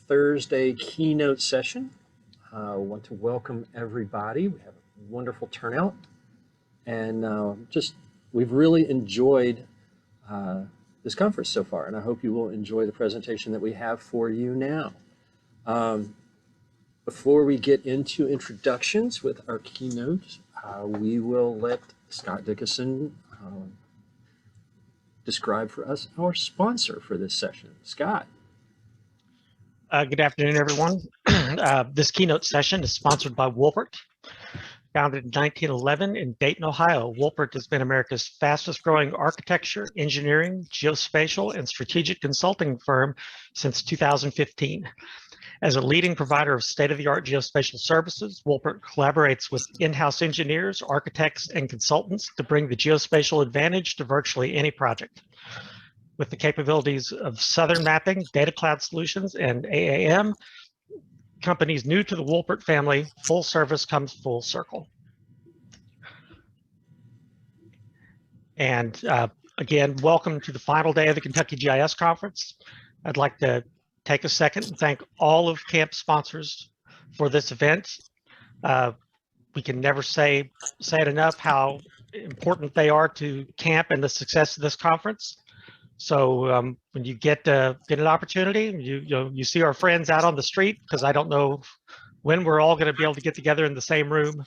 Thursday keynote session. I want to welcome everybody. We have a wonderful turnout, and we've really enjoyed this conference so far, and I hope you will enjoy the presentation that we have for you now. Before we get into introductions with our keynote, we will let Scott Dickinson describe for us our sponsor for this session. Scott. Good afternoon, everyone. This keynote session is sponsored by Wolpert. Founded in 1911 in Dayton, Ohio, Wolpert has been America's fastest growing architecture, engineering, geospatial, and strategic consulting firm since 2015. As a leading provider of state-of-the-art geospatial services, Wolpert collaborates with in-house engineers, architects, and consultants to bring the geospatial advantage to virtually any project. With the capabilities of Southern Mapping, Data Cloud Solutions, and AAM, companies new to the Wolpert family, full service comes full circle. And again, welcome to the final day of the Kentucky GIS Conference. I'd like to take a second and thank all of CAMP sponsors for this event. We can never say it enough how important they are to CAMP and the success of this conference. So when you get an opportunity, you see our friends out on the street, because I don't know when we're all going to be able to get together in the same room.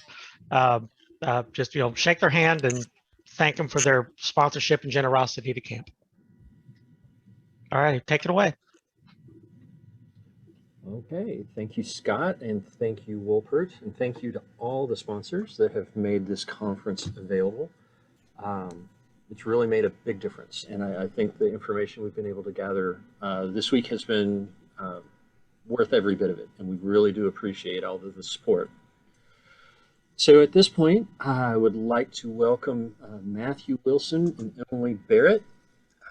Just shake their hand and thank them for their sponsorship and generosity to CAMP. All right, take it away. Okay, thank you, Scott, and thank you, Wolpert, and thank you to all the sponsors that have made this conference available. It's really made a big difference, and I think the information we've been able to gather this week has been worth every bit of it, and we really do appreciate all of the support. So at this point, I would like to welcome Matthew Wilson and Emily Barrett.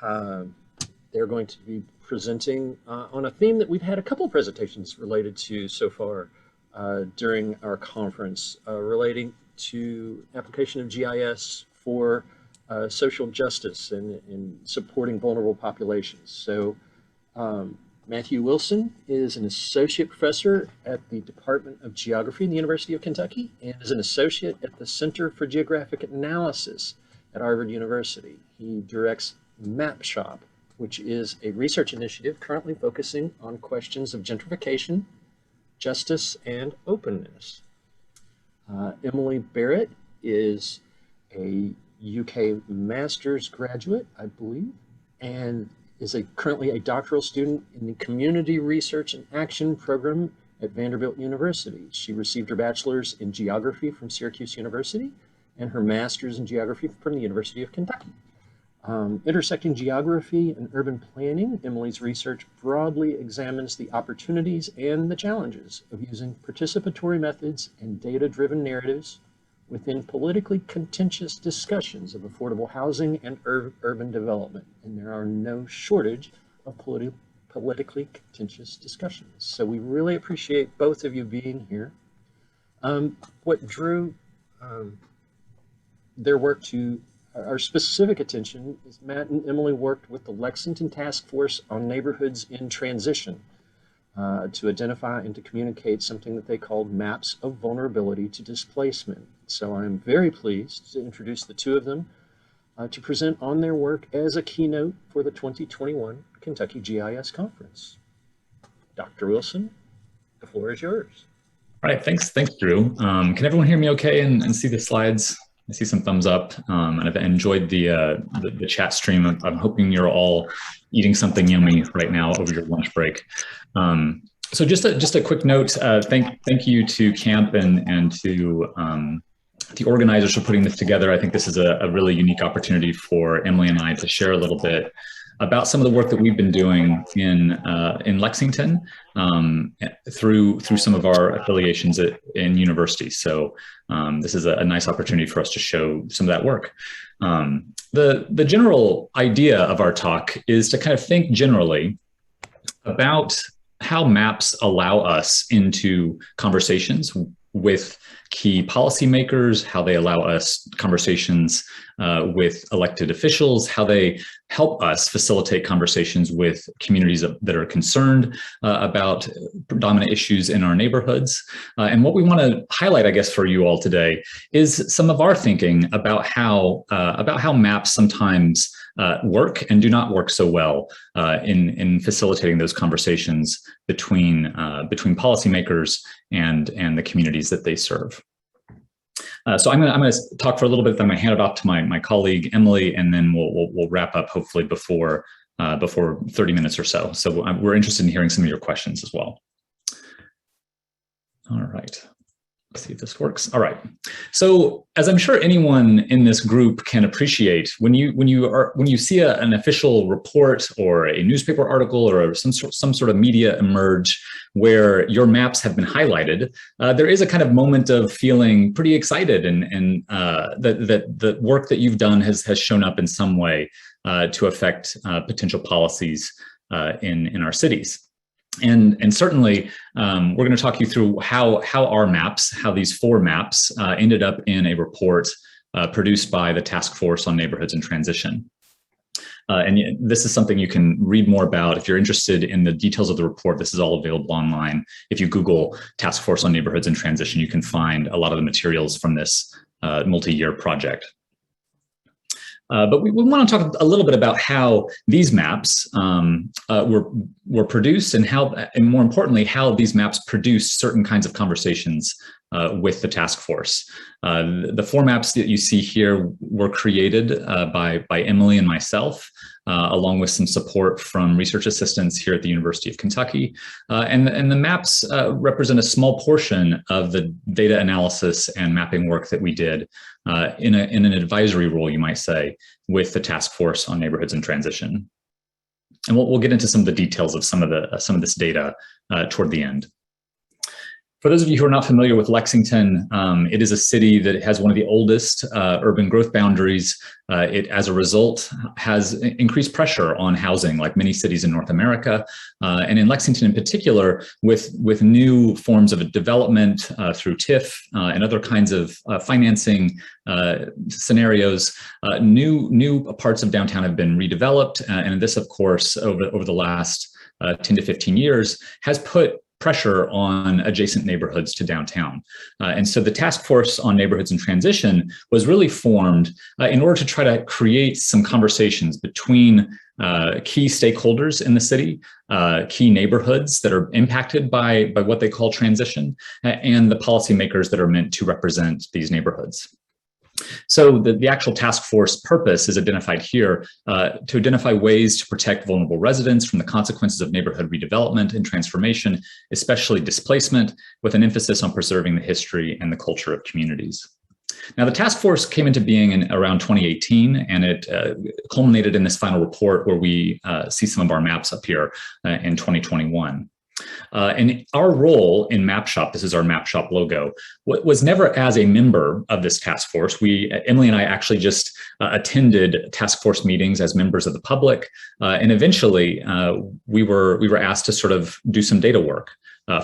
They're going to be presenting on a theme that we've had a couple of presentations related to so far during our conference, relating to application of GIS for social justice and supporting vulnerable populations. So Matthew Wilson is an associate professor at the Department of Geography in the University of Kentucky and is an associate at the Center for Geographic Analysis at Harvard University. He directs MapShop, which is a research initiative currently focusing on questions of gentrification, justice, and openness. Emily Barrett is a UK master's graduate, I believe, and is currently a doctoral student in the Community Research and Action program at Vanderbilt University. She received her bachelor's in geography from Syracuse University and her master's in geography from the University of Kentucky. Intersecting geography and urban planning, Emily's research broadly examines the opportunities and the challenges of using participatory methods and data-driven narratives within politically contentious discussions of affordable housing and urban development. And there are no shortage of politically contentious discussions. So we really appreciate both of you being here. What drew their work to our specific attention is Matt and Emily worked with the Lexington Task Force on Neighborhoods in Transition to identify and to communicate something that they called maps of vulnerability to displacement. So I'm very pleased to introduce the two of them to present on their work as a keynote for the 2021 Kentucky GIS Conference. Dr. Wilson, the floor is yours. All right, thanks, Drew. Can everyone hear me okay and see the slides? I see some thumbs up, and I've enjoyed the chat stream. I'm hoping you're all eating something yummy right now over your lunch break. So just a quick note. Thank you to CAMP and to the organizers for putting this together. I think this is a really unique opportunity for Emily and I to share a little bit about some of the work that we've been doing in Lexington through some of our affiliations in universities. So this is a nice opportunity for us to show some of that work. The general idea of our talk is to kind of think generally about how maps allow us into conversations with key policymakers, how they allow us conversations with elected officials, how they help us facilitate conversations with communities that are concerned about predominant issues in our neighborhoods. And what we want to highlight, I guess, for you all today is some of our thinking about how maps sometimes work and do not work so well in facilitating those conversations between policymakers and the communities that they serve. So I'm going to talk for a little bit, then I'm going to hand it off to my colleague Emily, and then we'll wrap up hopefully before 30 minutes or so. So we're interested in hearing some of your questions as well. All right. Let's see if this works. All right. So as I'm sure anyone in this group can appreciate, when you see an official report or a newspaper article or some sort of media emerge where your maps have been highlighted, there is a kind of moment of feeling pretty excited, and that the work that you've done has shown up in some way to affect potential policies in our cities. And certainly, we're going to talk you through how our maps, how these 4 maps ended up in a report produced by the Task Force on Neighborhoods in Transition. And this is something you can read more about. If you're interested in the details of the report, this is all available online. If you Google Task Force on Neighborhoods in Transition, you can find a lot of the materials from this multi-year project. But we want to talk a little bit about how these maps were produced, and more importantly, how these maps produce certain kinds of conversations with the task force. The 4 maps that you see here were created by Emily and myself, along with some support from research assistants here at the University of Kentucky. And the maps represent a small portion of the data analysis and mapping work that we did in an advisory role, you might say, with the Task Force on Neighborhoods in Transition. And we'll get into some of the details of some of this data toward the end. For those of you who are not familiar with Lexington, it is a city that has one of the oldest urban growth boundaries. It, as a result, has increased pressure on housing, like many cities in North America. And in Lexington in particular, with new forms of development through TIF and other kinds of financing scenarios, new parts of downtown have been redeveloped. And this, of course, over the last 10 to 15 years, has put pressure on adjacent neighborhoods to downtown. And so the Task Force on Neighborhoods in Transition was really formed in order to try to create some conversations between key stakeholders in the city, key neighborhoods that are impacted by what they call transition, and the policymakers that are meant to represent these neighborhoods. So the actual task force purpose is identified here to identify ways to protect vulnerable residents from the consequences of neighborhood redevelopment and transformation, especially displacement, with an emphasis on preserving the history and the culture of communities. Now, the task force came into being in around 2018, and it culminated in this final report where we see some of our maps up here in 2021. And our role in MapShop, this is our MapShop logo, was never as a member of this task force. Emily and I actually just attended task force meetings as members of the public. And eventually we were asked to sort of do some data work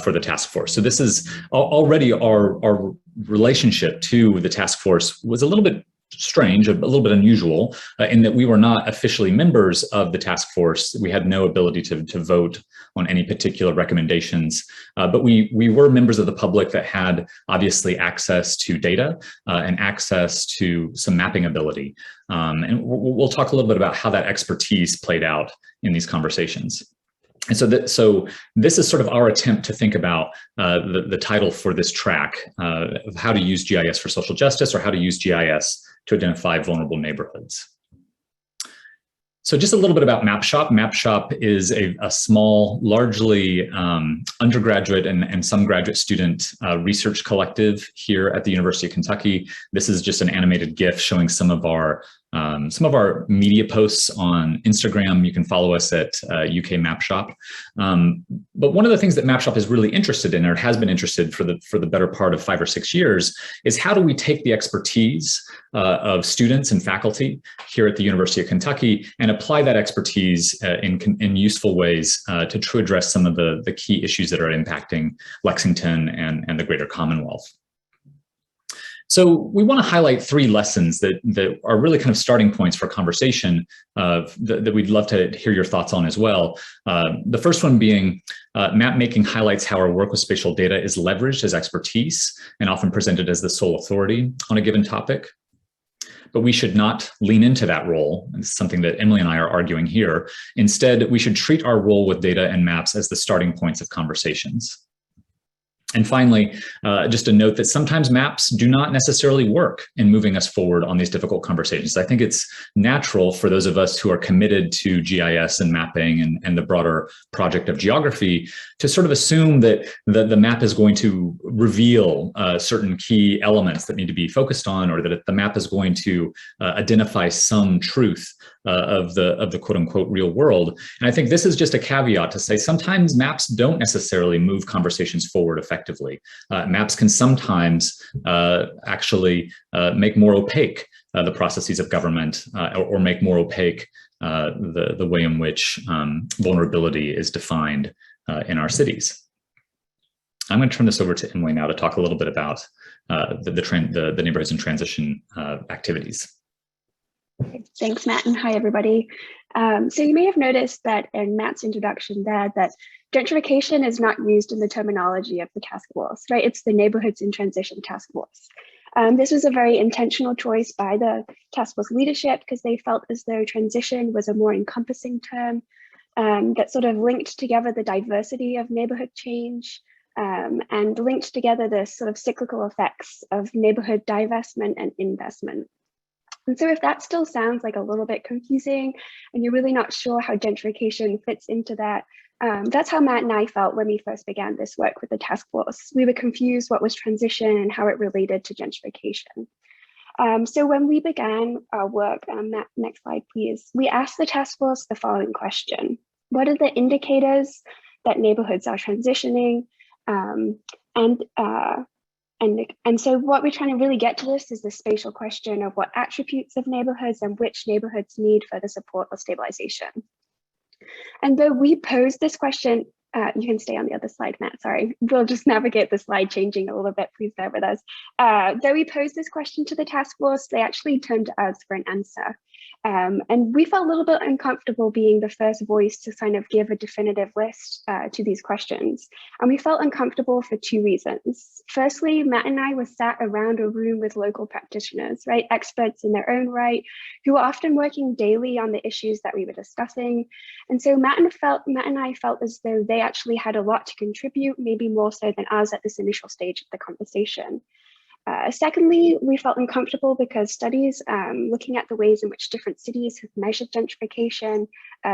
for the task force. So this is already our relationship to the task force was a little bit strange, a little bit unusual, in that we were not officially members of the task force. We had no ability to vote on any particular recommendations, but we were members of the public that had obviously access to data and access to some mapping ability. And we'll talk a little bit about how that expertise played out in these conversations. And so this is sort of our attempt to think about the title for this track of how to use GIS for social justice, or how to use GIS to identify vulnerable neighborhoods. So just a little bit about MapShop. MapShop is a small, largely undergraduate and some graduate student research collective here at the University of Kentucky. This is just an animated GIF showing some of our media posts on Instagram. You can follow us at UK MapShop. But one of the things that MapShop is really interested in, or has been interested for the better part of 5 or 6 years, is how do we take the expertise of students and faculty here at the University of Kentucky and apply that expertise in useful ways to address some of the key issues that are impacting Lexington and the greater Commonwealth. So we want to highlight 3 lessons that are really kind of starting points for conversation that we'd love to hear your thoughts on as well. The first one being map making highlights how our work with spatial data is leveraged as expertise and often presented as the sole authority on a given topic. But we should not lean into that role. And this is something that Emily and I are arguing here. Instead, we should treat our role with data and maps as the starting points of conversations. And finally, just a note that sometimes maps do not necessarily work in moving us forward on these difficult conversations. I think it's natural for those of us who are committed to GIS and mapping and the broader project of geography to sort of assume that the map is going to reveal certain key elements that need to be focused on, or that the map is going to identify some truth of the quote unquote real world. And I think this is just a caveat to say sometimes maps don't necessarily move conversations forward effectively. Maps can sometimes actually make more opaque the processes of government or make more opaque the way in which vulnerability is defined in our cities. I'm going to turn this over to Emily now to talk a little bit about the neighborhoods in transition activities. Thanks, Matt, and hi, everybody. So you may have noticed that in Matt's introduction there that gentrification is not used in the terminology of the task force, right? It's the Neighborhoods in Transition Task Force. This was a very intentional choice by the task force leadership because they felt as though transition was a more encompassing term that sort of linked together the diversity of neighborhood change and linked together the sort of cyclical effects of neighborhood divestment and investment. And so if that still sounds like a little bit confusing and you're really not sure how gentrification fits into that, that's how Matt and I felt when we first began this work with the task force. We were confused what was transition and how it related to gentrification. So when we began our work, Matt, next slide, please, we asked the task force the following question. What are the indicators that neighborhoods are transitioning? And so what we're trying to really get to this is the spatial question of what attributes of neighborhoods and which neighborhoods need further support or stabilization. And though we posed this question, you can stay on the other slide, Matt, sorry. We'll just navigate the slide changing a little bit, please bear with us. Though we posed this question to the task force, they actually turned to us for an answer. And we felt a little bit uncomfortable being the first voice to kind of give a definitive list to these questions. And we felt uncomfortable for 2 reasons. Firstly, Matt and I were sat around a room with local practitioners, right? Experts in their own right, who were often working daily on the issues that we were discussing. And so Matt and I felt as though they actually had a lot to contribute, maybe more so than us at this initial stage of the conversation. Secondly, we felt uncomfortable because studies looking at the ways in which different cities have measured gentrification,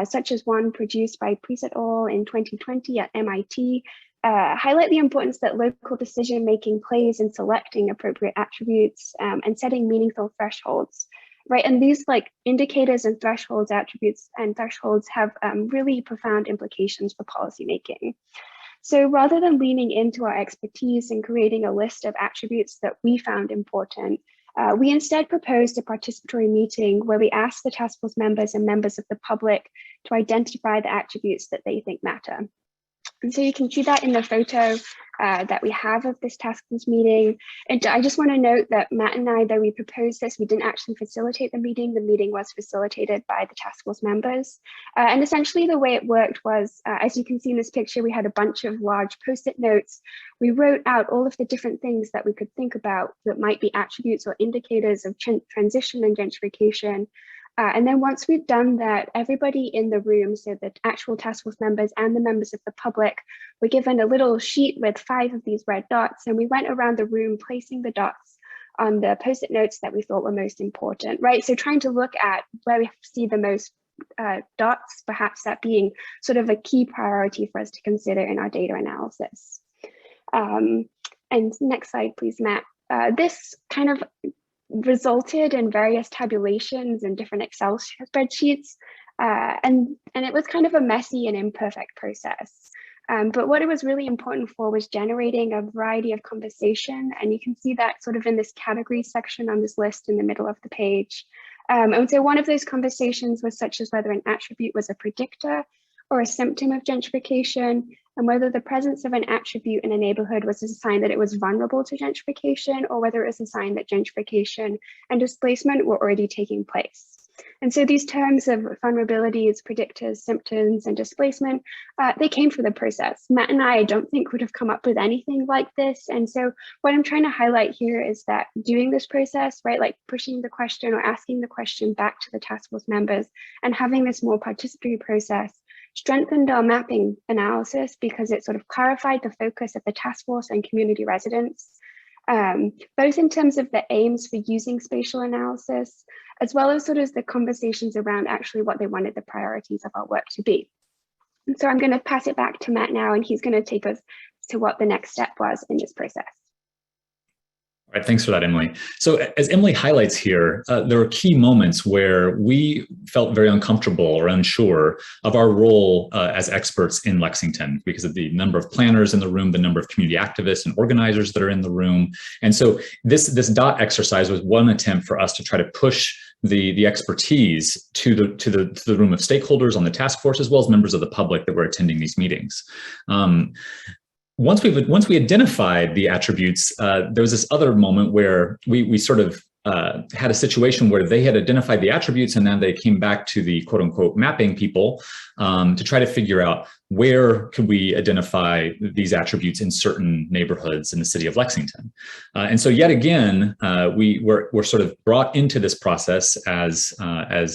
such as one produced by Priest et al. In 2020 at MIT, highlight the importance that local decision-making plays in selecting appropriate attributes and setting meaningful thresholds, right? And these like indicators and thresholds, attributes and thresholds have really profound implications for policymaking. So rather than leaning into our expertise and creating a list of attributes that we found important, we instead proposed a participatory meeting where we asked the task force members and members of the public to identify the attributes that they think matter. And so you can see that in the photo that we have of this task force meeting. And I just want to note that Matt and I, though we proposed this, we didn't actually facilitate the meeting. The meeting was facilitated by the task force members. And essentially the way it worked was, as you can see in this picture, we had a bunch of large Post-it notes. We wrote out all of the different things that we could think about that might be attributes or indicators of transition and gentrification. And then once we've done that, everybody in the room, so the actual task force members and the members of the public, were given a little sheet with 5 of these red dots, and we went around the room placing the dots on the Post-it notes that we thought were most important, right? So trying to look at where we see the most dots, perhaps that being sort of a key priority for us to consider in our data analysis. And next slide, please, Matt. This kind of resulted in various tabulations and different Excel spreadsheets. And it was kind of a messy and imperfect process. But what it was really important for was generating a variety of conversation. And you can see that sort of in this category section on this list in the middle of the page. And so one of those conversations was such as whether an attribute was a predictor or a symptom of gentrification, and whether the presence of an attribute in a neighborhood was a sign that it was vulnerable to gentrification, or whether it was a sign that gentrification and displacement were already taking place. And so these terms of vulnerabilities, predictors, symptoms, and displacement, they came from the process. Matt and I don't think would have come up with anything like this. And so what I'm trying to highlight here is that doing this process, right, like pushing the question or asking the question back to the task force members and having this more participatory process strengthened our mapping analysis because it sort of clarified the focus of the task force and community residents, both in terms of the aims for using spatial analysis, as well as sort of the conversations around actually what they wanted the priorities of our work to be. And so I'm going to pass it back to Matt now, and he's going to take us to what the next step was in this process. All right, thanks for that, Emily. So as Emily highlights here, there are key moments where we felt very uncomfortable or unsure of our role as experts in Lexington because of the number of planners in the room, the number of community activists and organizers that are in the room. And so this dot exercise was one attempt for us to try to push the expertise to the room of stakeholders on the task force, as well as members of the public that were attending these meetings. Once we identified the attributes, there was this other moment where we sort of had a situation where they had identified the attributes, and then they came back to the quote unquote mapping people to try to figure out where could we identify these attributes in certain neighborhoods in the city of Lexington. And so yet again, we were sort of brought into this process as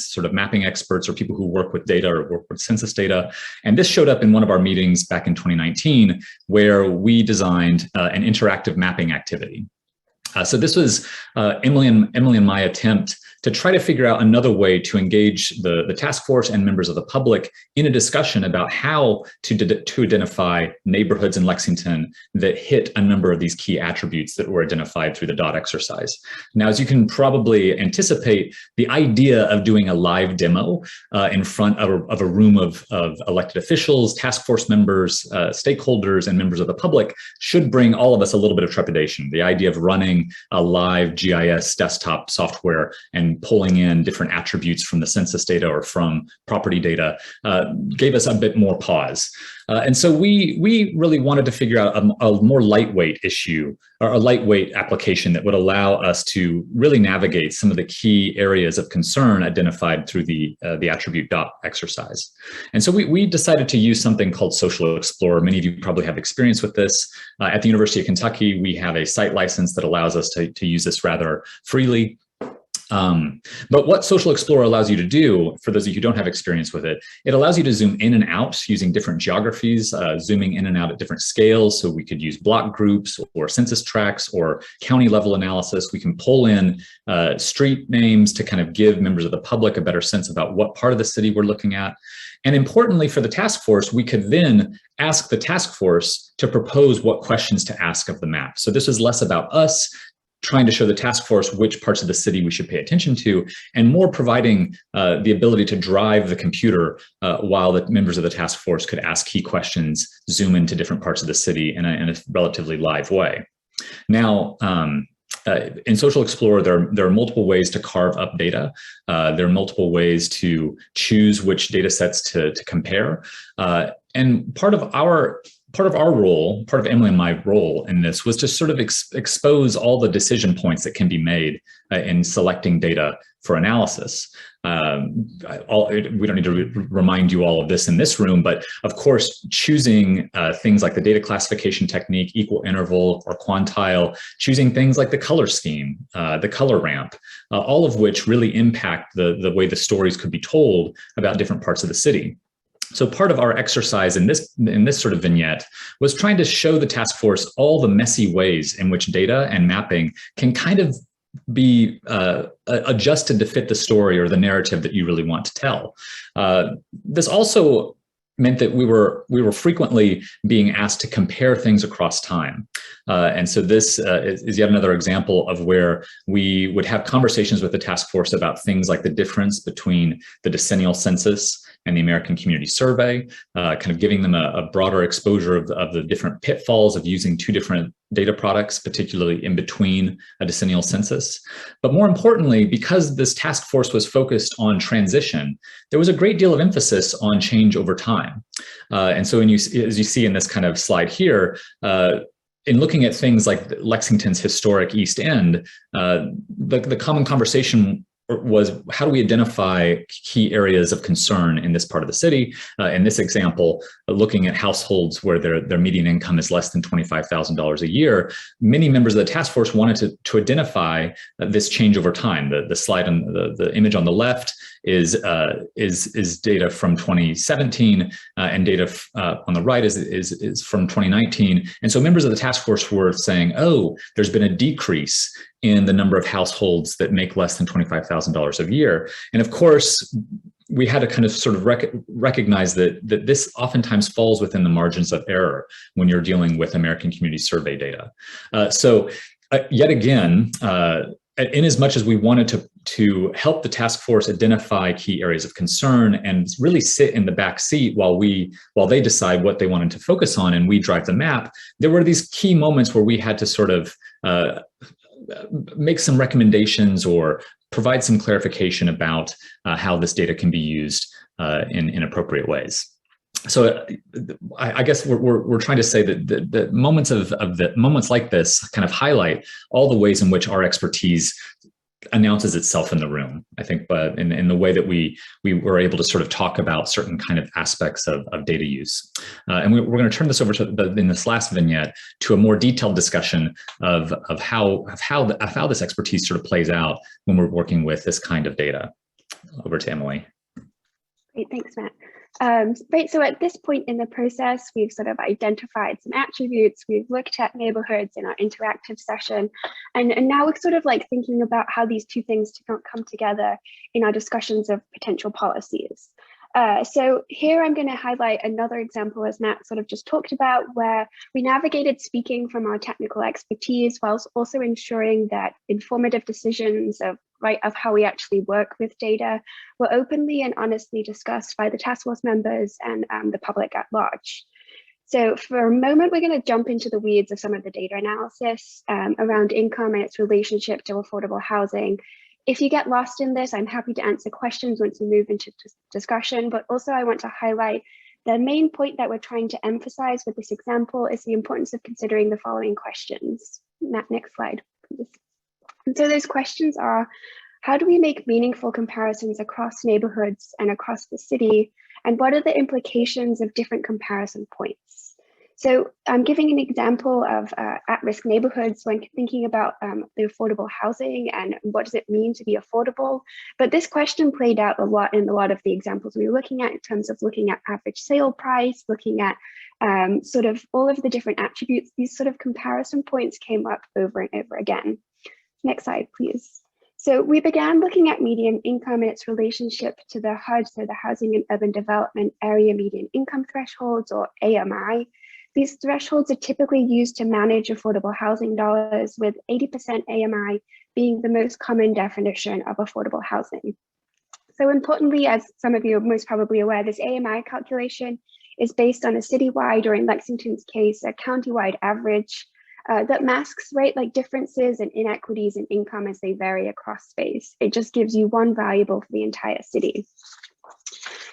sort of mapping experts or people who work with data or work with census data. And this showed up in one of our meetings back in 2019, where we designed an interactive mapping activity. So this was Emily and my attempt to try to figure out another way to engage the task force and members of the public in a discussion about how to identify neighborhoods in Lexington that hit a number of these key attributes that were identified through the dot exercise. Now, as you can probably anticipate, the idea of doing a live demo in front of a room of elected officials, task force members, stakeholders, and members of the public should bring all of us a little bit of trepidation. The idea of running a live GIS desktop software and pulling in different attributes from the census data or from property data gave us a bit more pause. And so we really wanted to figure out a more lightweight issue or a lightweight application that would allow us to really navigate some of the key areas of concern identified through the attribute dot exercise. And so we decided to use something called Social Explorer. Many of you probably have experience with this. At the University of Kentucky, we have a site license that allows us to use this rather freely. But what Social Explorer allows you to do, for those of you who don't have experience with it, it allows you to zoom in and out using different geographies, zooming in and out at different scales. So we could use block groups or census tracts or county level analysis. We can pull in street names to kind of give members of the public a better sense about what part of the city we're looking at. And importantly for the task force, we could then ask the task force to propose what questions to ask of the map. So this is less about us trying to show the task force which parts of the city we should pay attention to, and more providing the ability to drive the computer while the members of the task force could ask key questions, zoom into different parts of the city in a relatively live way. Now, in Social Explorer, there are multiple ways to carve up data. There are multiple ways to choose which data sets to compare. And part of our role, part of Emily and my role in this was to sort of expose all the decision points that can be made in selecting data for analysis. We don't need to remind you all of this in this room, but of course, choosing things like the data classification technique, equal interval or quantile, choosing things like the color scheme, the color ramp, all of which really impact the way the stories could be told about different parts of the city. So part of our exercise in this sort of vignette was trying to show the task force all the messy ways in which data and mapping can kind of be adjusted to fit the story or the narrative that you really want to tell. This also meant that we were frequently being asked to compare things across time. And so this is yet another example of where we would have conversations with the task force about things like the difference between the decennial census and the American Community Survey, kind of giving them a broader exposure of the different pitfalls of using two different data products, particularly in between a decennial census. But more importantly, because this task force was focused on transition, there was a great deal of emphasis on change over time. And so as you see in this kind of slide here, in looking at things like Lexington's historic East End, the common conversation was, how do we identify key areas of concern in this part of the city? In this example, looking at households where their median income is less than $25,000 a year, many members of the task force wanted to identify this change over time. The slide on the image on the left is data from 2017, and data on the right is from 2019. And so members of the task force were saying, oh, there's been a decrease in the number of households that make less than $25,000 a year. And of course, we had to kind of sort of recognize that this oftentimes falls within the margins of error when you're dealing with American Community Survey data. So yet again, in as much as we wanted to help the task force identify key areas of concern and really sit in the back seat while they decide what they wanted to focus on and we drive the map, there were these key moments where we had to sort of make some recommendations or provide some clarification about how this data can be used in appropriate ways. So I guess we're trying to say that the moments like this kind of highlight all the ways in which our expertise announces itself in the room, I think, but in the way that we were able to sort of talk about certain kind of aspects of data use. And we're going to turn this over to, in this last vignette, to a more detailed discussion of how this expertise sort of plays out when we're working with this kind of data. Over to Emily. Great, thanks, Matt. Right, so at this point in the process, we've sort of identified some attributes, we've looked at neighborhoods in our interactive session, and now we're sort of like thinking about how these two things don't come together in our discussions of potential policies. So here I'm going to highlight another example, as Matt sort of just talked about, where we navigated speaking from our technical expertise whilst also ensuring that informative decisions of how we actually work with data were openly and honestly discussed by the task force members and the public at large. So for a moment, we're going to jump into the weeds of some of the data analysis around income and its relationship to affordable housing. If you get lost in this, I'm happy to answer questions once we move into discussion, but also I want to highlight the main point that we're trying to emphasize with this example is the importance of considering the following questions. Matt, next slide, please. And so those questions are, how do we make meaningful comparisons across neighborhoods and across the city? And what are the implications of different comparison points? So I'm giving an example of at-risk neighborhoods when thinking about the affordable housing and what does it mean to be affordable. But this question played out a lot in a lot of the examples we were looking at in terms of looking at average sale price, looking at sort of all of the different attributes. These sort of comparison points came up over and over again. Next slide, please. So we began looking at median income and its relationship to the HUD, so the Housing and Urban Development Area Median Income Thresholds, or AMI. These thresholds are typically used to manage affordable housing dollars, with 80% AMI being the most common definition of affordable housing. So importantly, as some of you are most probably aware, this AMI calculation is based on a citywide, or in Lexington's case, a countywide average that masks like differences and inequities in income as they vary across space. It just gives you one variable for the entire city.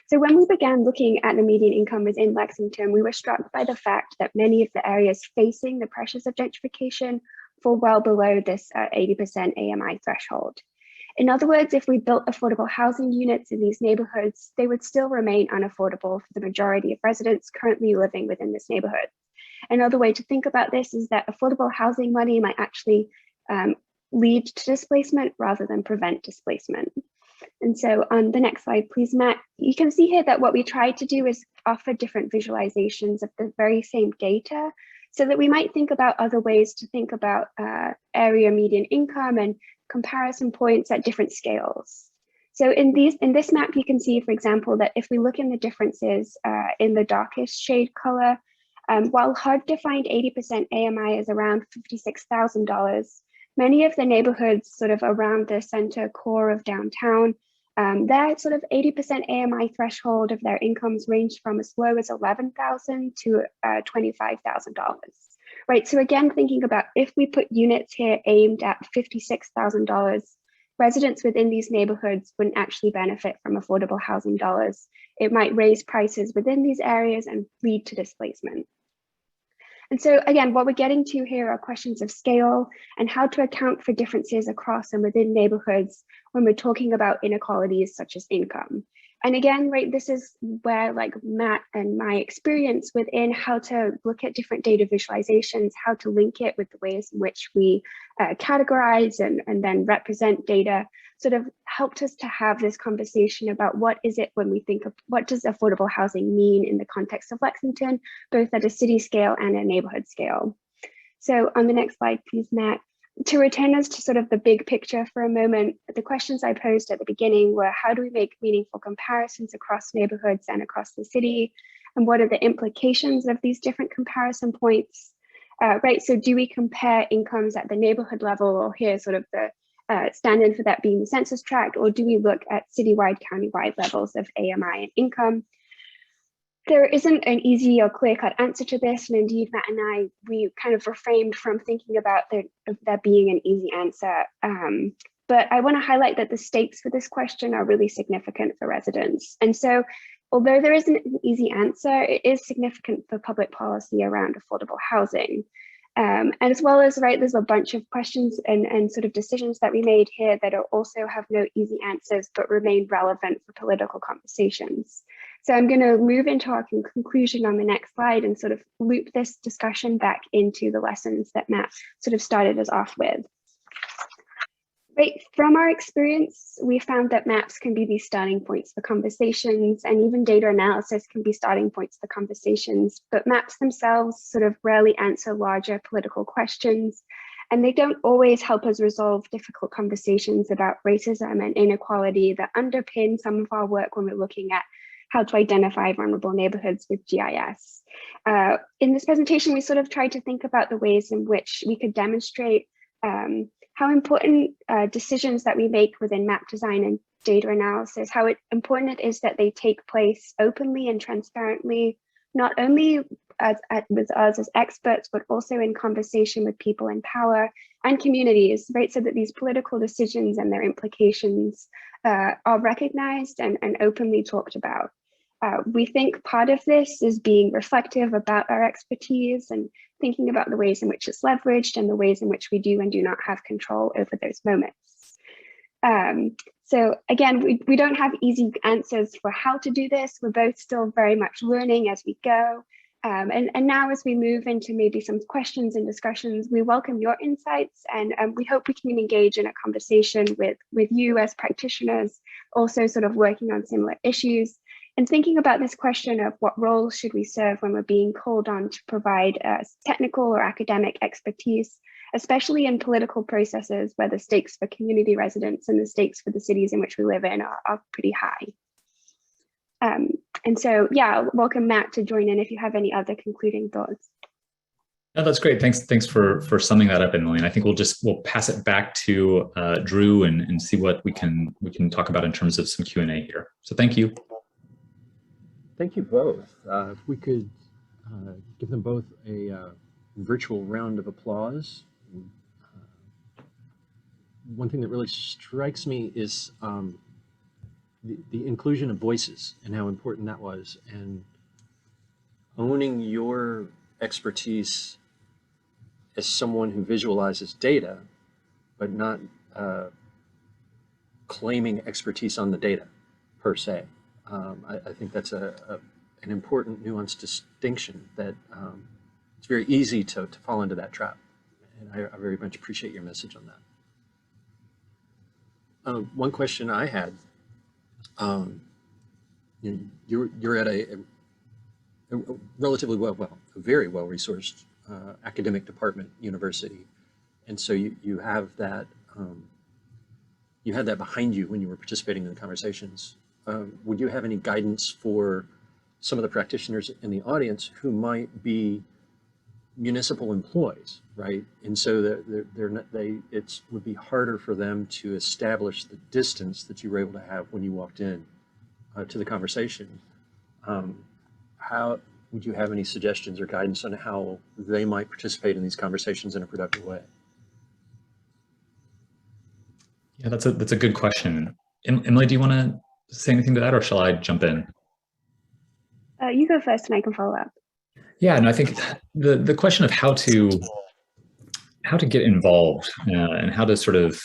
So when we began looking at the median income within Lexington, we were struck by the fact that many of the areas facing the pressures of gentrification fall well below this 80% AMI threshold. In other words, if we built affordable housing units in these neighborhoods, they would still remain unaffordable for the majority of residents currently living within this neighborhood. Another way to think about this is that affordable housing money might actually lead to displacement rather than prevent displacement. And so on the next slide, please, Matt, you can see here that what we tried to do is offer different visualizations of the very same data so that we might think about other ways to think about area median income and comparison points at different scales. So in this map, you can see, for example, that if we look in the differences in the darkest shade color, while HUD defined 80% AMI as around $56,000, many of the neighborhoods sort of around the center core of downtown, their sort of 80% AMI threshold of their incomes ranged from as low as $11,000 to $25,000, right? So again, thinking about if we put units here aimed at $56,000, residents within these neighborhoods wouldn't actually benefit from affordable housing dollars. It might raise prices within these areas and lead to displacement. And so again, what we're getting to here are questions of scale and how to account for differences across and within neighborhoods when we're talking about inequalities such as income. And again, right, this is where like Matt and my experience within how to look at different data visualizations, how to link it with the ways in which we categorize and then represent data sort of helped us to have this conversation about what is it when we think of what does affordable housing mean in the context of Lexington, both at a city scale and a neighborhood scale. So on the next slide, please, Matt. To return us to sort of the big picture for a moment, the questions I posed at the beginning were how do we make meaningful comparisons across neighborhoods and across the city? And what are the implications of these different comparison points? Right, so do we compare incomes at the neighborhood level, or here sort of the stand-in for that being the census tract, or do we look at citywide, countywide levels of AMI and income? There isn't an easy or clear-cut answer to this, and indeed Matt and I, we kind of refrained from thinking about there being an easy answer. But I want to highlight that the stakes for this question are really significant for residents. And so although there isn't an easy answer, it is significant for public policy around affordable housing. And as well as, right, there's a bunch of questions and sort of decisions that we made here that are also have no easy answers, but remain relevant for political conversations. So I'm going to move into our conclusion on the next slide and sort of loop this discussion back into the lessons that Matt sort of started us off with. Right, from our experience, we found that maps can be these starting points for conversations, and even data analysis can be starting points for conversations, but maps themselves sort of rarely answer larger political questions, and they don't always help us resolve difficult conversations about racism and inequality that underpin some of our work when we're looking at how to identify vulnerable neighborhoods with GIS. In this presentation, we sort of tried to think about the ways in which we could demonstrate how important decisions that we make within map design and data analysis, how important it is that they take place openly and transparently, not only with us as experts, but also in conversation with people in power and communities, right? So that these political decisions and their implications are recognized and openly talked about. We think part of this is being reflective about our expertise and thinking about the ways in which it's leveraged and the ways in which we do and do not have control over those moments. So again, we don't have easy answers for how to do this. We're both still very much learning as we go. And now as we move into maybe some questions and discussions, we welcome your insights, and we hope we can engage in a conversation with you as practitioners, also sort of working on similar issues. And thinking about this question of what roles should we serve when we're being called on to provide technical or academic expertise, especially in political processes where the stakes for community residents and the stakes for the cities in which we live in are pretty high. And so, yeah, welcome Matt to join in if you have any other concluding thoughts. No, that's great. Thanks for summing that up, Emily. And I think we'll pass it back to Drew and see what we can talk about in terms of some Q&A here. So thank you. Thank you both. If we could give them both a virtual round of applause. One thing that really strikes me is the inclusion of voices and how important that was, and owning your expertise as someone who visualizes data, but not claiming expertise on the data per se. I think that's an important nuanced distinction that it's very easy to fall into that trap. And I very much appreciate your message on that. One question I had, you're at a relatively a very well-resourced academic department university. And so you have that, you had that behind you when you were participating in the conversations. Would you have any guidance for some of the practitioners in the audience who might be municipal employees, right? And so it would be harder for them to establish the distance that you were able to have when you walked in to the conversation. How would you have any suggestions or guidance on how they might participate in these conversations in a productive way? Yeah, that's a good question. Emily, do you want to say anything to that, or shall I jump in? You go first and I can follow up. Yeah, no, I think the question of how to get involved and how to sort of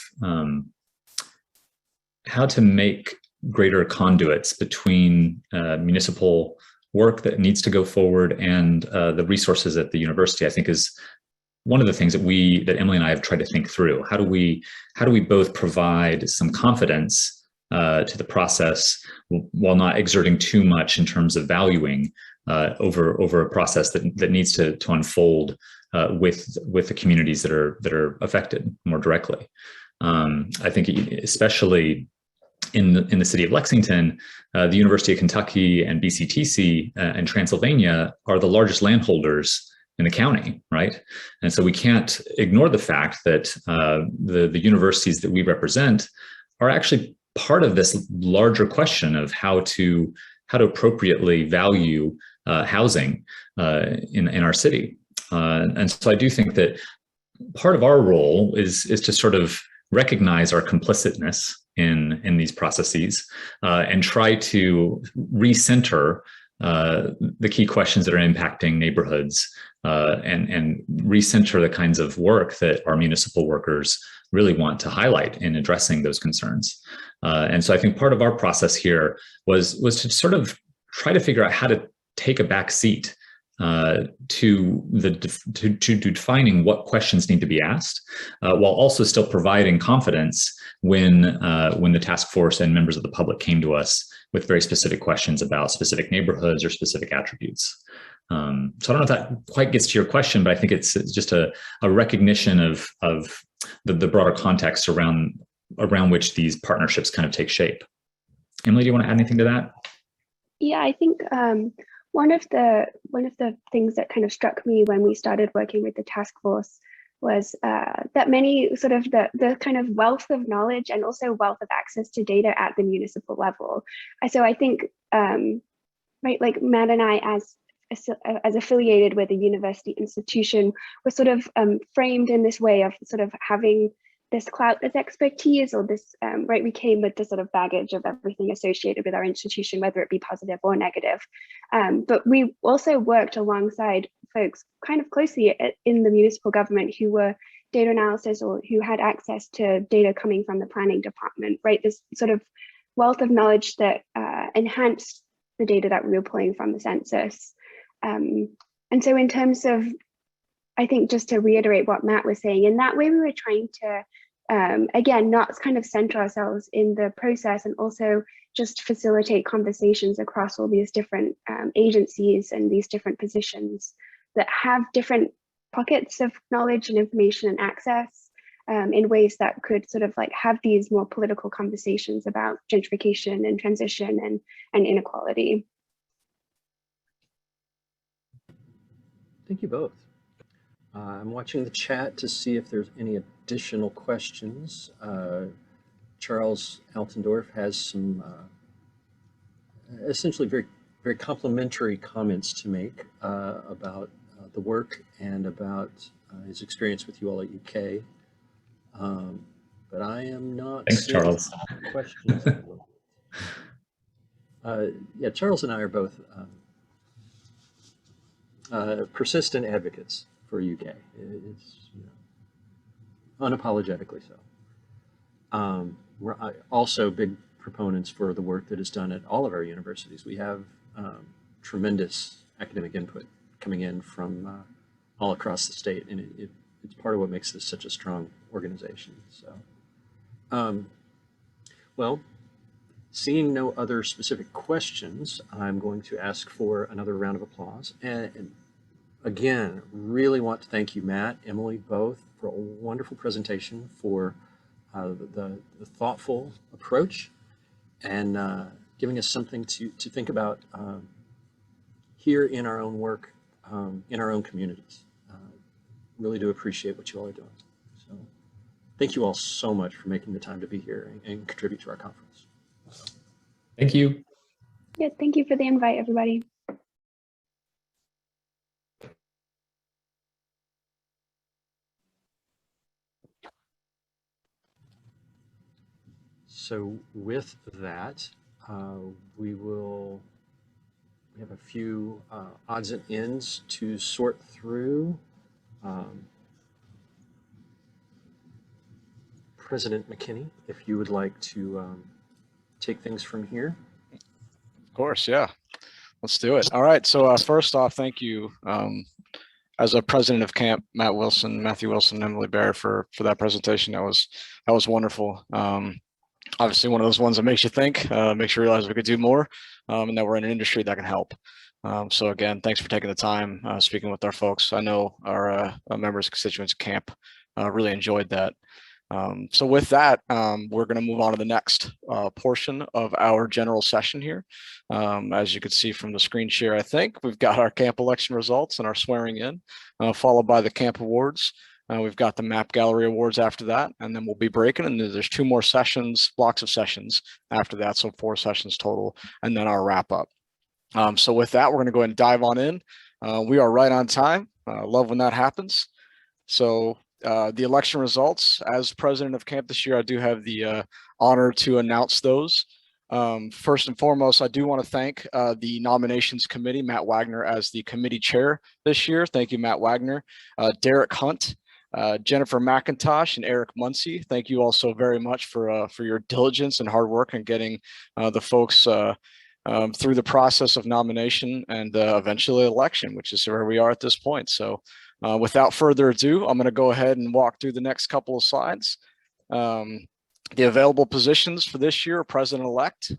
how to make greater conduits between municipal work that needs to go forward and the resources at the university, I think is one of the things that Emily and I have tried to think through. How do we both provide some confidence to the process while not exerting too much in terms of valuing over a process that needs to unfold with the communities that are affected more directly. I think especially in the city of Lexington, the University of Kentucky and BCTC and Transylvania are the largest landholders in the county, right? And so we can't ignore the fact that the universities that we represent are actually part of this larger question of how to appropriately value housing in our city. And so I do think that part of our role is to sort of recognize our complicitness in these processes and try to recenter the key questions that are impacting neighborhoods and recenter the kinds of work that our municipal workers really want to highlight in addressing those concerns. And so I think part of our process here was to sort of try to figure out how to take a back seat to defining what questions need to be asked, while also still providing confidence when the task force and members of the public came to us with very specific questions about specific neighborhoods or specific attributes. So I don't know if that quite gets to your question, but I think it's just a recognition of the broader context around which these partnerships kind of take shape. Emily, do you want to add anything to that? Yeah, I think one of the things that kind of struck me when we started working with the task force was that many sort of the kind of wealth of knowledge and also wealth of access to data at the municipal level. So I think, right, like Matt and I, as affiliated with a university institution, were sort of framed in this way of sort of having this clout as expertise, or this, right, we came with the sort of baggage of everything associated with our institution, whether it be positive or negative. But we also worked alongside folks kind of closely in the municipal government who were data analysis or who had access to data coming from the planning department, right? This sort of wealth of knowledge that enhanced the data that we were pulling from the census. And so in terms of, I think just to reiterate what Matt was saying, in that way we were trying to, again, not kind of center ourselves in the process and also just facilitate conversations across all these different agencies and these different positions that have different pockets of knowledge and information and access in ways that could sort of like have these more political conversations about gentrification and transition and inequality. Thank you both. I'm watching the chat to see if there's any additional questions. Charles Altendorf has some essentially very complimentary comments to make about the work and about his experience with you all at UK. But I am not. Thanks, Charles. Questions. Yeah, Charles and I are both persistent advocates for UK. It's unapologetically so. We're also big proponents for the work that is done at all of our universities. We have tremendous academic input coming in from all across the state, and it's part of what makes this such a strong organization. So, well, seeing no other specific questions, I'm going to ask for another round of applause. And again, really want to thank you, Matt, Emily, both, for a wonderful presentation, for the thoughtful approach, and giving us something to think about here in our own work, in our own communities. Really do appreciate what you all are doing. So thank you all so much for making the time to be here and contribute to our conference. Thank you. Yeah, thank you for the invite, everybody. So with that, we have a few odds and ends to sort through. President McKinney, if you would like to take things from here. Of course, yeah. Let's do it. All right. So first off, thank you as a president of camp, Matthew Wilson, and Emily Barrett for that presentation. That was wonderful. Obviously one of those ones that makes you think, makes you realize we could do more, and that we're in an industry that can help. So again, thanks for taking the time speaking with our folks. I know our members, constituents at camp really enjoyed that. So with that, we're going to move on to the next portion of our general session here. As you can see from the screen share, I think we've got our camp election results and our swearing in, followed by the camp awards. We've got the map gallery awards after that, and then we'll be breaking, and there's 2 more sessions, blocks of sessions after that, so 4 sessions total, and then our wrap up. So with that, we're going to go ahead and dive on in. We are right on time. Love when that happens. So the election results, as president of camp this year, I do have the honor to announce those. First and foremost, I do want to thank the nominations committee, Matt Wagner as the committee chair this year. Thank you, Matt Wagner. Derek Hunt, Jennifer McIntosh, and Eric Muncie. Thank you also very much for your diligence and hard work in getting the folks through the process of nomination and eventually election, which is where we are at this point. So without further ado, I'm going to go ahead and walk through the next couple of slides. The available positions for this year are president-elect.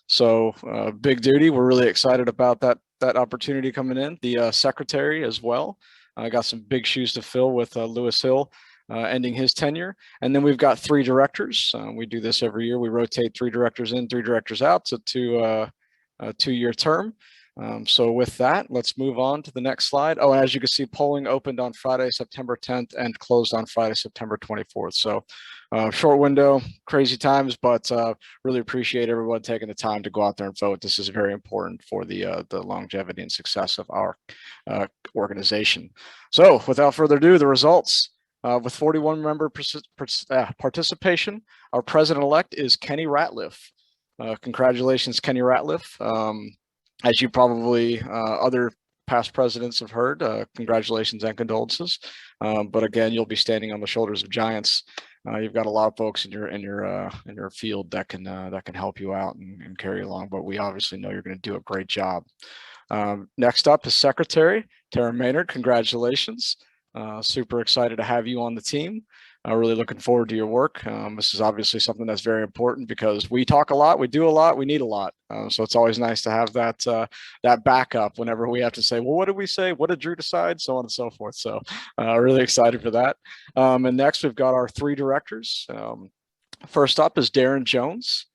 So big duty. We're really excited about that opportunity coming in. The secretary as well. I got some big shoes to fill with Lewis Hill ending his tenure. And then we've got 3 directors. We do this every year. We rotate 3 directors in, 3 directors out to a 2-year term. So with that, let's move on to the next slide. Oh, and as you can see, polling opened on Friday, September 10th and closed on Friday, September 24th. So short window, crazy times, but really appreciate everyone taking the time to go out there and vote. This is very important for the longevity and success of our organization. So without further ado, the results. With 41 member participation, our president-elect is Kenny Ratliff. Congratulations, Kenny Ratliff. As you probably other past presidents have heard, congratulations and condolences. But again, you'll be standing on the shoulders of giants. You've got a lot of folks in your field that can help you out and carry you along. But we obviously know you're going to do a great job. Next up is Secretary Tara Maynard. Congratulations. Super excited to have you on the team. Really looking forward to your work. This is obviously something that's very important because we talk a lot, we do a lot, we need a lot. So it's always nice to have that backup whenever we have to say, well, what did we say? What did Drew decide? So on and so forth. So really excited for that. And next we've got our 3 directors. First up is Darren Jones.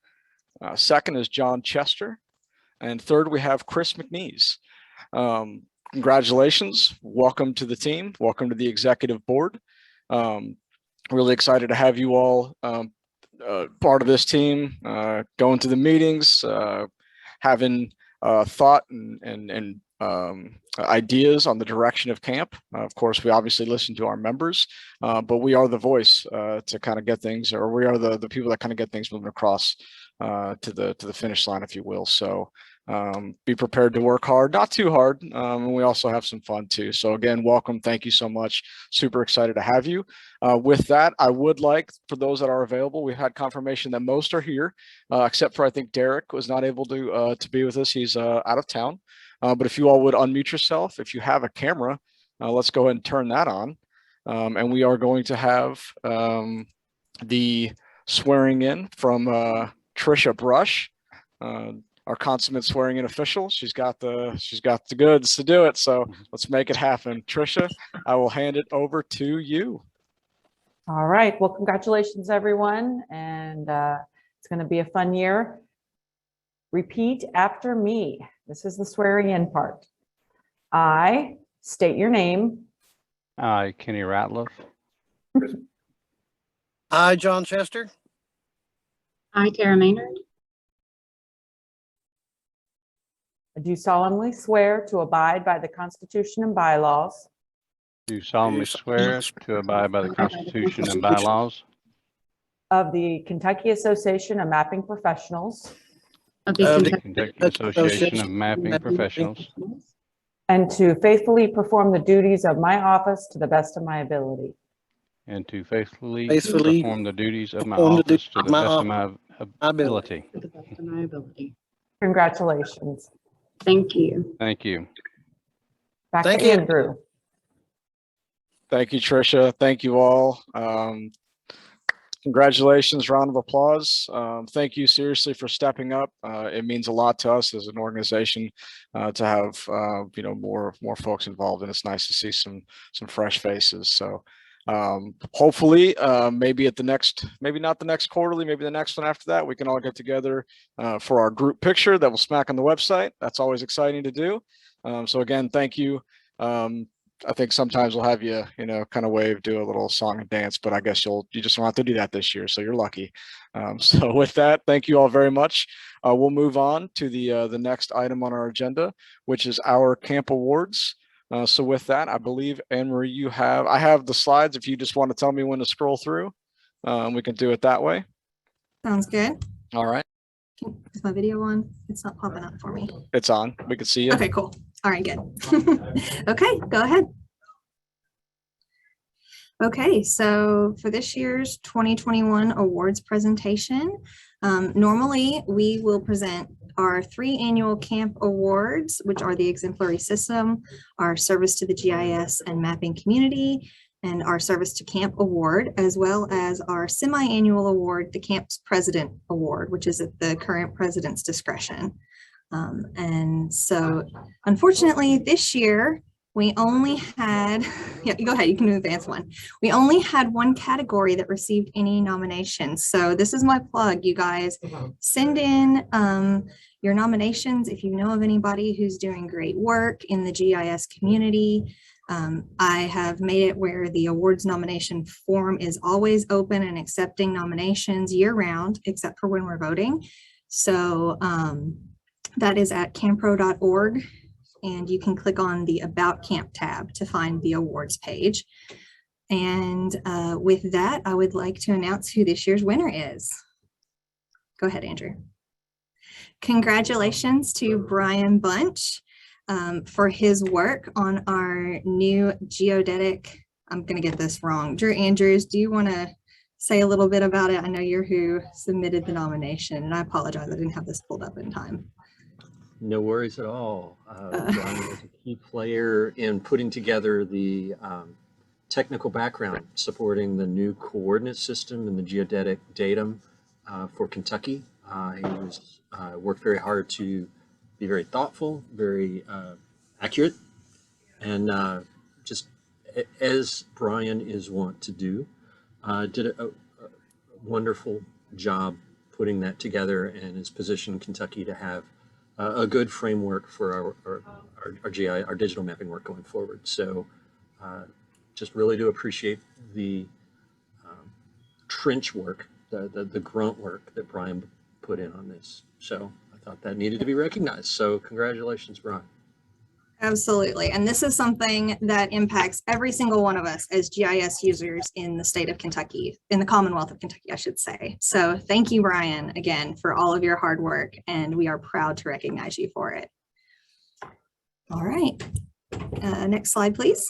Second is John Chester. And third, we have Chris McNeese. Congratulations. Welcome to the team. Welcome to the executive board. Really excited to have you all part of this team, going to the meetings, having thought and ideas on the direction of camp. Of course, we obviously listen to our members, but we are the voice to kind of get things, or we are the people that kind of get things moving across to the finish line, if you will. So be prepared to work hard, not too hard, and we also have some fun too. So again, welcome. Thank you so much. Super excited to have you. With that, I would like, for those that are available, we've had confirmation that most are here, except for I think Derek was not able to be with us. He's out of town. But if you all would unmute yourself, if you have a camera, let's go ahead and turn that on. And we are going to have the swearing in from Trisha Brush, our consummate swearing in official. She's got the goods to do it. So let's make it happen. Trisha, I will hand it over to you. All right. Well, congratulations, everyone. And it's going to be a fun year. Repeat after me. This is the swearing in part. I state your name. I, Kenny Ratliff. I, John Chester. I, Tara Maynard. I do solemnly swear to abide by the Constitution and bylaws Do solemnly swear to abide by the Constitution and bylaws of the Kentucky Association of Mapping Professionals of the of the Kentucky Kentucky Association of Mapping Professionals, and to faithfully perform the duties of my office to the best of my ability. and to faithfully Faithfully perform the duties of my perform the office duties to of the my best of my ability. to the best of my ability. Congratulations. Thank you. Thank you. Back Thank to you. Andrew. Thank you, Tricia. Thank you all. Congratulations, round of applause. Thank you seriously for stepping up. It means a lot to us as an organization to have more folks involved, and it's nice to see some fresh faces. So hopefully maybe at the next, maybe not the next quarterly, maybe the next one after that, we can all get together for our group picture that will smack on the website. That's always exciting to do. So again, thank you. I think sometimes we'll have you, kind of wave, do a little song and dance, but I guess you just don't have to do that this year. So you're lucky. So with that, thank you all very much. We'll move on to the next item on our agenda, which is our camp awards. So with that, I believe, Anne-Marie, I have the slides. If you just want to tell me when to scroll through, we can do it that way. Sounds good. All right. Is my video on? It's not popping up for me. It's on. We can see you. Okay, cool. All right, good. Okay, go ahead. Okay, so for this year's 2021 awards presentation, normally we will present our 3 annual camp awards, which are the exemplary system, our service to the GIS and mapping community, and our service to camp award, as well as our semi-annual award, the camp's president award, which is at the current president's discretion. And so unfortunately this year, we only had, yeah, go ahead, you can advance one. We only had 1 category that received any nominations. So this is my plug, you guys. Send in your nominations if you know of anybody who's doing great work in the GIS community. I have made it where the awards nomination form is always open and accepting nominations year round, except for when we're voting. So that is at campro.org. And you can click on the About Camp tab to find the awards page. And with that, I would like to announce who this year's winner is. Go ahead, Andrew. Congratulations to Brian Bunch for his work on our new geodetic, I'm going to get this wrong. Drew Andrews, do you want to say a little bit about it? I know you're who submitted the nomination, and I apologize, I didn't have this pulled up in time. No worries at all. Brian was a key player in putting together the technical background supporting the new coordinate system and the geodetic datum for Kentucky. He was worked very hard to be very thoughtful, very accurate, and just as Brian is wont to do, did a wonderful job putting that together and is positioned Kentucky to have a good framework for our GI, our digital mapping work going forward. So just really do appreciate the trench work, the grunt work that Brian put in on this. So I thought that needed to be recognized. So congratulations, Brian. Absolutely. And this is something that impacts every single one of us as GIS users in the state of Kentucky, in the Commonwealth of Kentucky, I should say. So thank you, Brian, again, for all of your hard work, and we are proud to recognize you for it. All right. Next slide, please.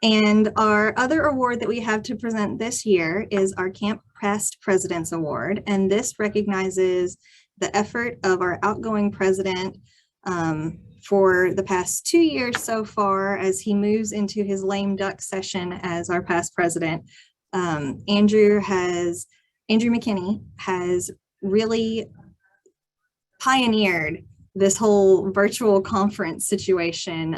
And our other award that we have to present this year is our Camp Past Presidents Award. And this recognizes the effort of our outgoing president for the past 2 years so far as he moves into his lame duck session as our past president. Andrew McKinney has really pioneered this whole virtual conference situation.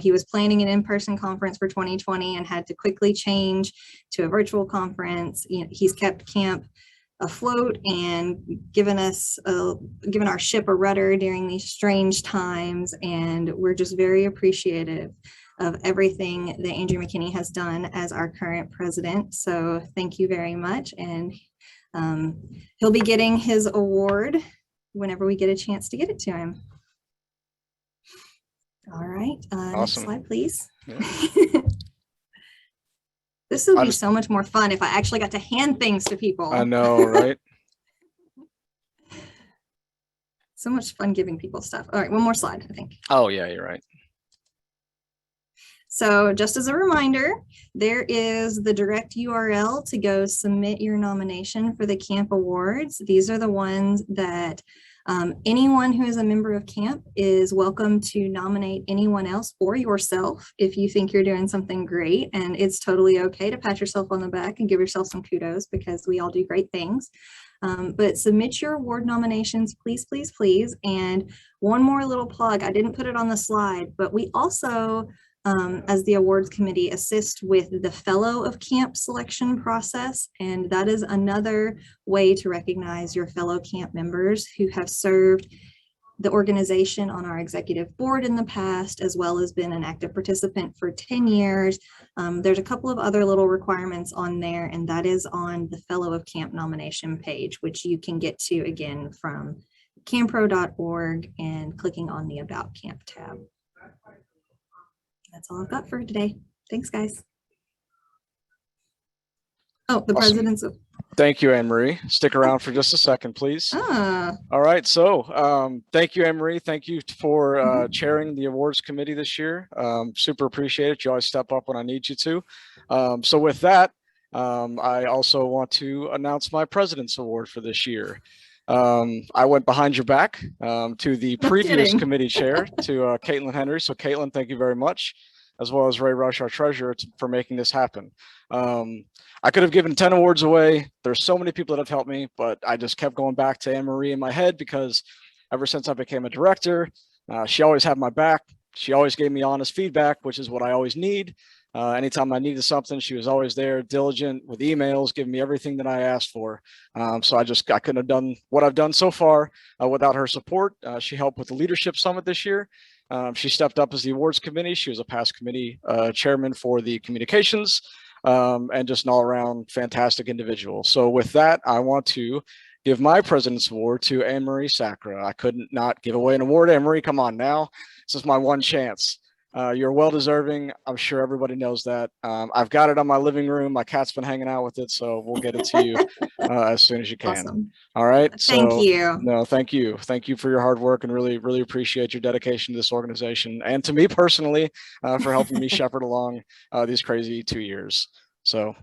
He was planning an in-person conference for 2020 and had to quickly change to a virtual conference. He's kept camp afloat and given our ship a rudder during these strange times, and we're just very appreciative of everything that Andrew McKinney has done as our current president. So thank you very much, and he'll be getting his award whenever we get a chance to get it to him. All right, Awesome. next slide, please. Yeah. This would be so much more fun if I actually got to hand things to people. I know, right? So much fun giving people stuff. All right, one more slide, I think. Oh yeah, you're right. So just as a reminder, there is the direct URL to go submit your nomination for the camp awards. These are the ones that anyone who is a member of camp is welcome to nominate anyone else or yourself if you think you're doing something great. And it's totally okay to pat yourself on the back and give yourself some kudos because we all do great things. But submit your award nominations, please, please, please. And one more little plug, I didn't put it on the slide, but we also, as the awards committee, assist with the fellow of camp selection process. And that is another way to recognize your fellow camp members who have served the organization on our executive board in the past, as well as been an active participant for 10 years. There's a couple of other little requirements on there, and that is on the fellow of camp nomination page, which you can get to again from campro.org and clicking on the About Camp tab. That's all I've got for today. Thanks, guys. Oh, the Awesome. president's. Thank you, Anne-Marie. Stick around for just a second, please. All right. So thank you, Anne-Marie. Thank you for chairing the awards committee this year. Super appreciate it. You always step up when I need you to. So with that, I also want to announce my President's Award for this year. I went behind your back to the previous committee chair, to Caitlin Henry. So Caitlin, thank you very much, as well as Ray Rush, our treasurer, for making this happen. I could have given 10 awards away. There's so many people that have helped me, but I just kept going back to Anne-Marie in my head because ever since I became a director, she always had my back. She always gave me honest feedback, which is what I always need. Anytime I needed something, she was always there, diligent with emails, giving me everything that I asked for. So I couldn't have done what I've done so far without her support. She helped with the leadership summit this year. She stepped up as the awards committee. She was a past committee chairman for the communications, and just an all-around fantastic individual. So with that, I want to give my President's Award to Anne-Marie Sacra. I couldn't not give away an award. Anne-Marie, come on now. This is my one chance. You're well-deserving. I'm sure everybody knows that. I've got it on my living room. My cat's been hanging out with it, so we'll get it to you as soon as you can. Awesome. All right. Thank you. No, thank you. Thank you for your hard work and really, really appreciate your dedication to this organization and to me personally for helping me shepherd along these crazy 2 years. So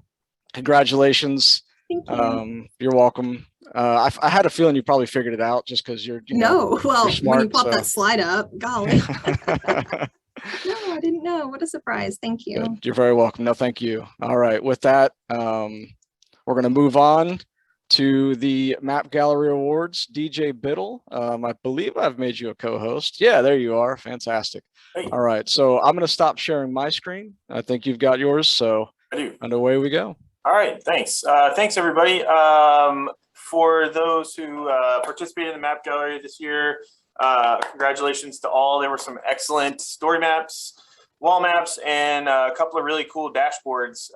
congratulations. Thank you. You're welcome. I had a feeling you probably figured it out just because you're, well, smart, when you pop so. that slide up, golly. No, I didn't know. What a surprise. Thank you. Good. You're very welcome. No, thank you. All right. With that, we're going to move on to the Map Gallery Awards. DJ Biddle, I believe I've made you a co-host. Yeah, there you are. Fantastic. Hey. All right. So I'm going to stop sharing my screen. I think you've got yours. So I do. And away we go. All right. Thanks. Thanks, everybody. For those who participated in the Map Gallery this year, congratulations to all. There were some excellent story maps, wall maps, and a couple of really cool dashboards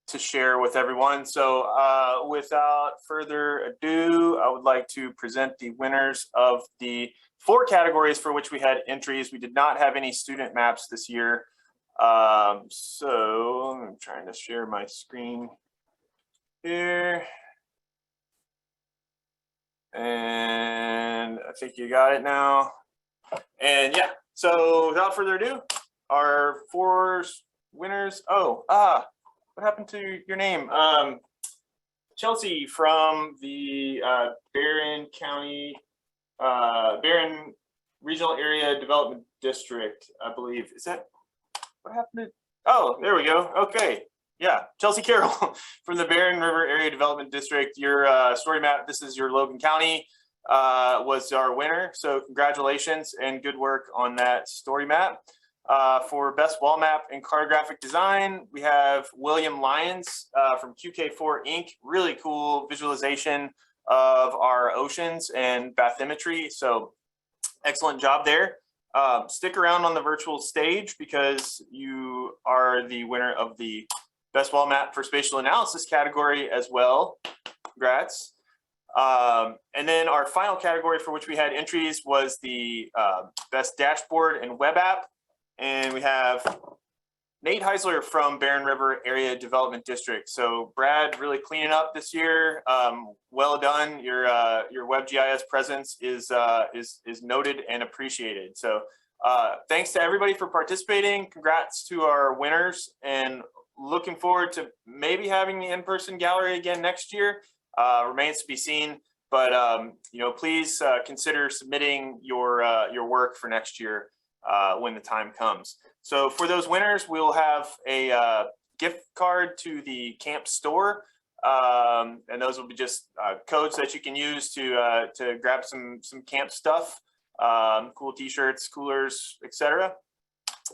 to share with everyone. So without further ado, I would like to present the winners of the 4 categories for which we had entries. We did not have any student maps this year. So I'm trying to share my screen here. And I think you got it now. And yeah, so without further ado, our 4 winners. Oh, what happened to your name? Chelsea from the Barron County, Barron Regional Area Development District, I believe. Is that what happened to? Oh, there we go. Okay. Yeah, Chelsea Carroll from the Barron River Area Development District. Your story map, this is your Logan County, was our winner. So congratulations and good work on that story map. For best wall map and cartographic design, we have William Lyons from QK4 Inc. Really cool visualization of our oceans and bathymetry. So excellent job there. Stick around on the virtual stage because you are the winner of the best wall map for spatial analysis category as well. Congrats. And then our final category for which we had entries was the best dashboard and web app. And we have Nate Heisler from Barren River Area Development District. So Brad, really cleaning up this year. Well done. Your WebGIS presence is noted and appreciated. So thanks to everybody for participating. Congrats to our winners, and looking forward to maybe having the in-person gallery again next year. Remains to be seen, but you know, please consider submitting your work for next year when the time comes. So for those winners, we'll have a gift card to the camp store, and those will be just codes that you can use to grab some camp stuff, cool t-shirts, coolers, etc.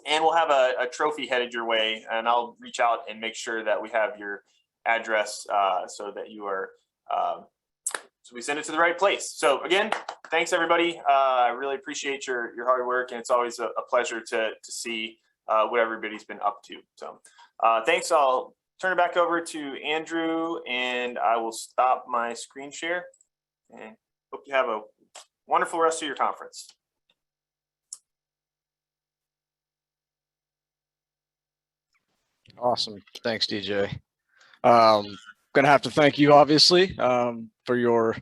And we'll have a trophy headed your way, and I'll reach out and make sure that we have your address so that you are so we send it to the right place. So again, thanks everybody. I really appreciate your hard work, and it's always a pleasure to see what everybody's been up to. So thanks. I'll turn it back over to Andrew, and I will stop my screen share, and hope you have a wonderful rest of your conference. Awesome. Thanks, DJ. Gonna have to thank you, obviously, for your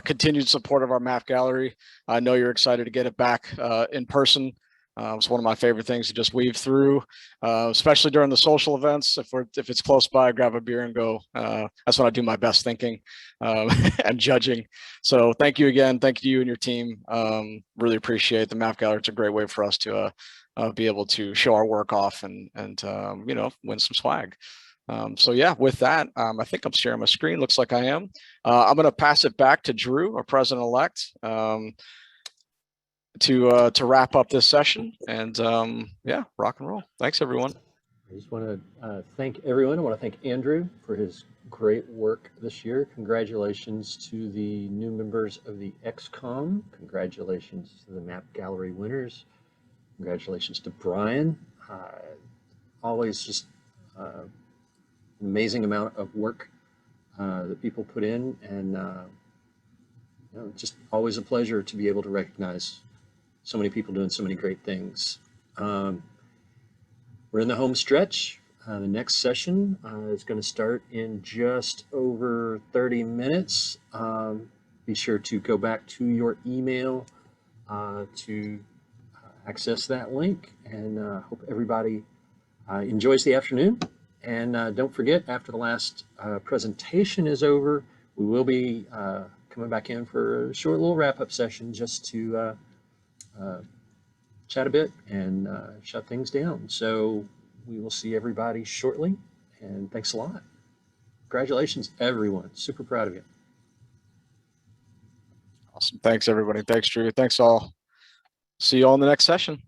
continued support of our map gallery. I know you're excited to get it back in person. It's one of my favorite things to just weave through, especially during the social events. If it's close by, grab a beer and go. That's when I do my best thinking and judging. So thank you again. Thank you and your team. Really appreciate the map gallery. It's a great way for us to be able to show our work off and you know, win some swag. So yeah, with that, I think I'm sharing my screen. Looks like I am. I'm going to pass it back to Drew, our president-elect, to wrap up this session. And yeah, rock and roll. Thanks, everyone. I just want to thank everyone. I want to thank Andrew for his great work this year. Congratulations to the new members of the XCOM. Congratulations to the Map Gallery winners. Congratulations to Brian. Always just an amazing amount of work that people put in, and you know, just always a pleasure to be able to recognize so many people doing so many great things. We're in the home stretch. The next session is going to start in just over 30 minutes. Be sure to go back to your email to access that link, and hope everybody enjoys the afternoon. And don't forget, after the last presentation is over, we will be coming back in for a short little wrap-up session just to chat a bit and shut things down. So we will see everybody shortly, and thanks a lot. Congratulations, everyone. Super proud of you. Awesome. Thanks, everybody. Thanks, Drew. Thanks all. See you all in the next session.